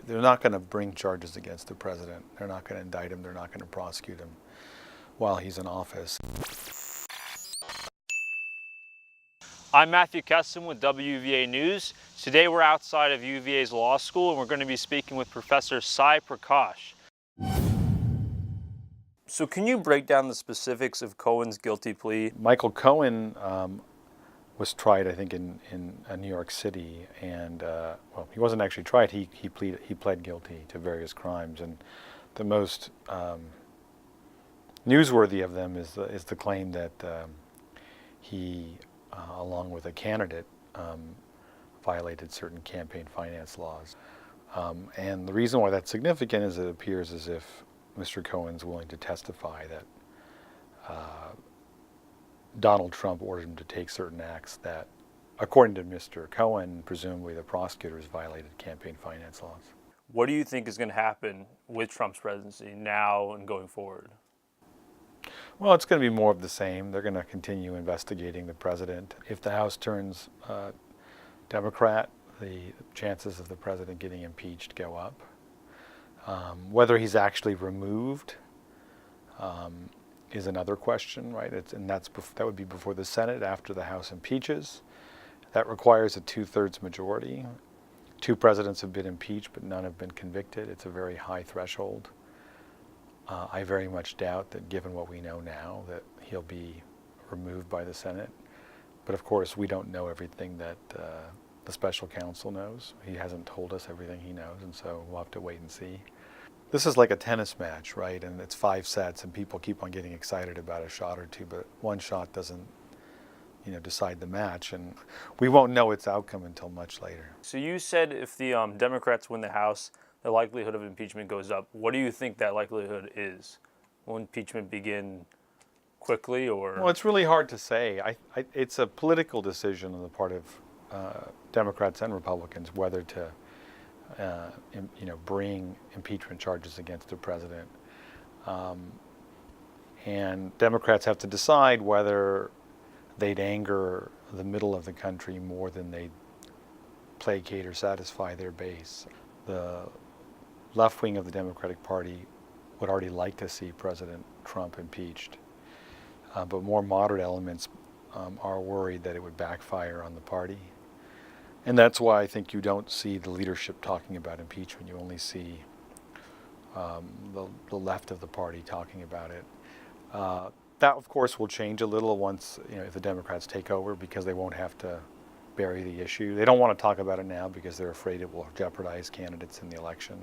they're not going to bring charges against the president. They're not going to indict him. They're not going to prosecute him while he's in office. I'm Matthew Kesselman with WUVA News. Today we're outside of UVA's law school and we're going to be speaking with Professor Prakash. So can you break down the specifics of Cohen's guilty plea? Michael Cohen was tried, I think, in New York City, and well, he wasn't actually tried. He pled guilty to various crimes, and the most newsworthy of them is the claim that he, along with a candidate, violated certain campaign finance laws. And the reason why that's significant is it appears as if Mr. Cohen's willing to testify that Donald Trump ordered him to take certain acts that, according to Mr. Cohen, presumably the prosecutors violated campaign finance laws. What do you think is going to happen with Trump's presidency now and going forward? Well, it's going to be more of the same. They're going to continue investigating the president. If the House turns Democrat, the chances of the president getting impeached go up. Whether he's actually removed is another question, right? That would be before the Senate after the House impeaches. That requires a 2/3 majority. 2 presidents have been impeached, but none have been convicted. It's a very high threshold. I very much doubt that, given what we know now, that he'll be removed by the Senate. But of course, we don't know everything that the special counsel knows. He hasn't told us everything he knows, and so we'll have to wait and see. This is like a tennis match, right? And it's 5 sets, and people keep on getting excited about a shot or two, but one shot doesn't, decide the match, and we won't know its outcome until much later. So you said if the Democrats win the House, the likelihood of impeachment goes up. What do you think that likelihood is? Will impeachment begin quickly, or? Well, it's really hard to say. It's a political decision on the part of Democrats and Republicans whether to bring impeachment charges against the president. And Democrats have to decide whether they'd anger the middle of the country more than they'd placate or satisfy their base. The left wing of the Democratic Party would already like to see President Trump impeached, but more moderate elements are worried that it would backfire on the party. And that's why I think you don't see the leadership talking about impeachment. You only see the left of the party talking about it. That, of course, will change a little once, if the Democrats take over, because they won't have to bury the issue. They don't want to talk about it now because they're afraid it will jeopardize candidates in the election.